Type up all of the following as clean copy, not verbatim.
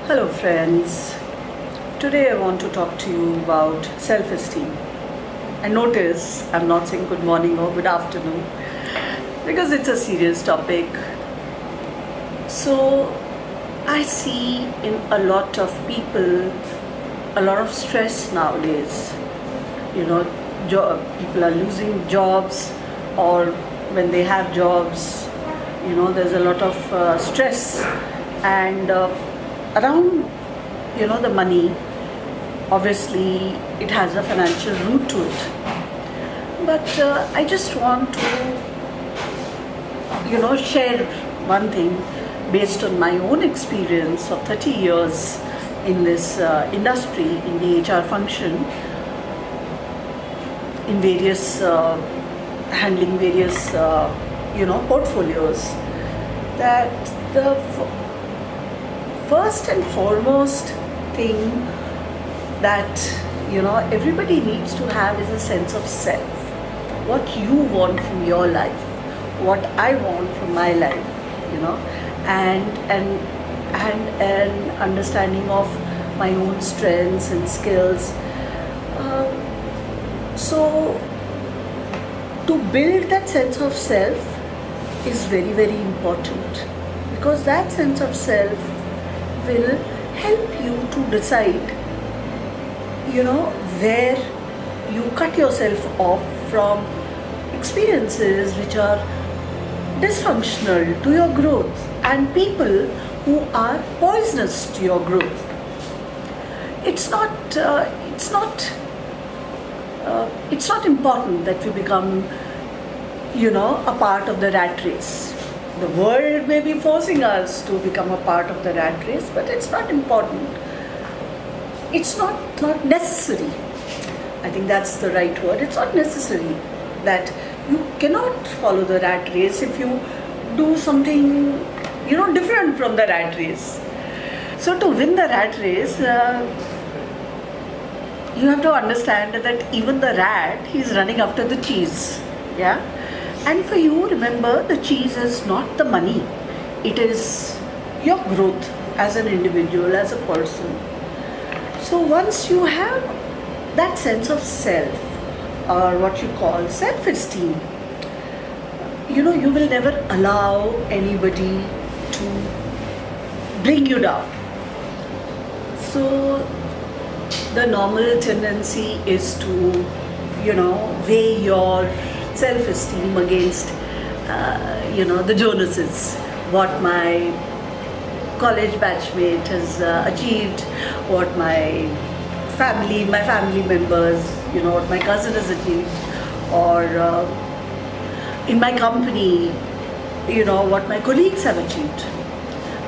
Hello friends, today I want to talk to you about self-esteem. And notice I'm not saying good morning or good afternoon because it's a serious topic. So I see in a lot of people a lot of stress nowadays. People are losing jobs, or when they have jobs, there's a lot of stress and around the money. Obviously it has a financial root to it, but I just want to share one thing based on my own experience of 30 years in this industry, in the HR function, in various handling various portfolios, that the first and foremost thing that everybody needs to have is a sense of self. What you want from your life, what I want from my life, and an understanding of my own strengths and skills. So to build that sense of self is very, very important, because that sense of self will help you to decide where you cut yourself off from experiences which are dysfunctional to your growth and people who are poisonous to your growth. It's not important that we become a part of the rat race. The world may be forcing us to become a part of the rat race, but it's not important. It's not necessary. I think that's the right word. It's not necessary that you cannot follow the rat race if you do something different from the rat race. So to win the rat race, you have to understand that even the rat, he's running after the cheese. Yeah. And for you, remember, the cheese is not the money. It is your growth as an individual, as a person. So once you have that sense of self, or what you call self-esteem, you will never allow anybody to bring you down. So the normal tendency is to, weigh your self-esteem against, the Jonases, what my college batchmate has achieved, what my family members, what my cousin has achieved, or in my company, what my colleagues have achieved.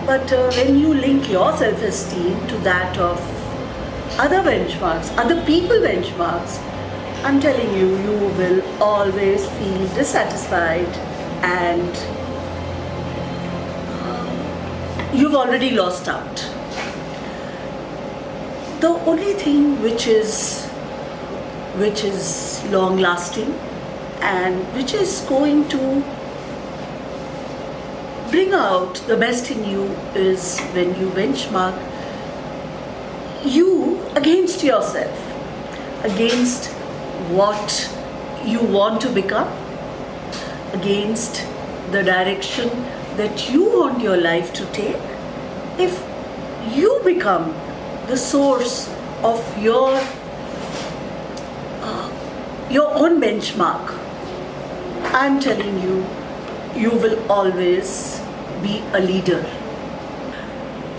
But when you link your self-esteem to that of other benchmarks, other people benchmarks, I'm telling you, you will always feel dissatisfied, and you've already lost out. The only thing which is long lasting and which is going to bring out the best in you is when you benchmark you against yourself, against what you want to become, against the direction that you want your life to take. If you become the source of your own benchmark, I'm telling you, you will always be a leader.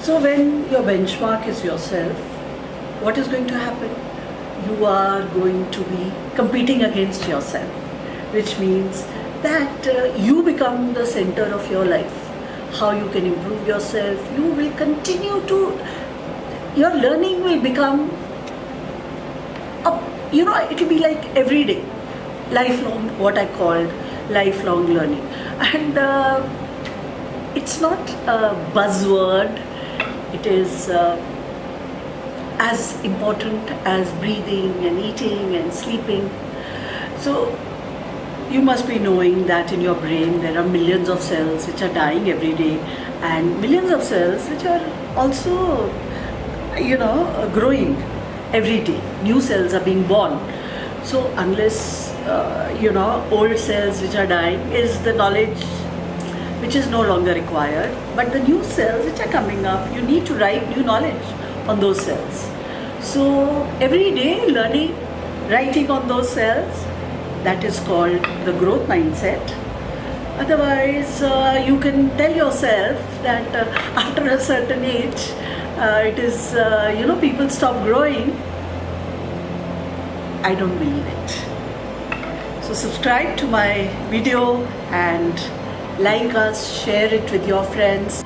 So when your benchmark is yourself, what is going to happen? You are going to be competing against yourself, which means that you become the center of your life. How you can improve yourself, you will continue to, your learning will become, it will be like every day, lifelong, what I called lifelong learning. And it's not a buzzword, it is as important as breathing and eating and sleeping. So you must be knowing that in your brain there are millions of cells which are dying every day, and millions of cells which are also growing every day. New cells are being born. So unless old cells which are dying is the knowledge which is no longer required, but the new cells which are coming up, you need to write new knowledge on those cells. So every day learning, writing on those cells, that is called the growth mindset. Otherwise, you can tell yourself that after a certain age, people stop growing. I don't believe it. So subscribe to my video and like us, share it with your friends.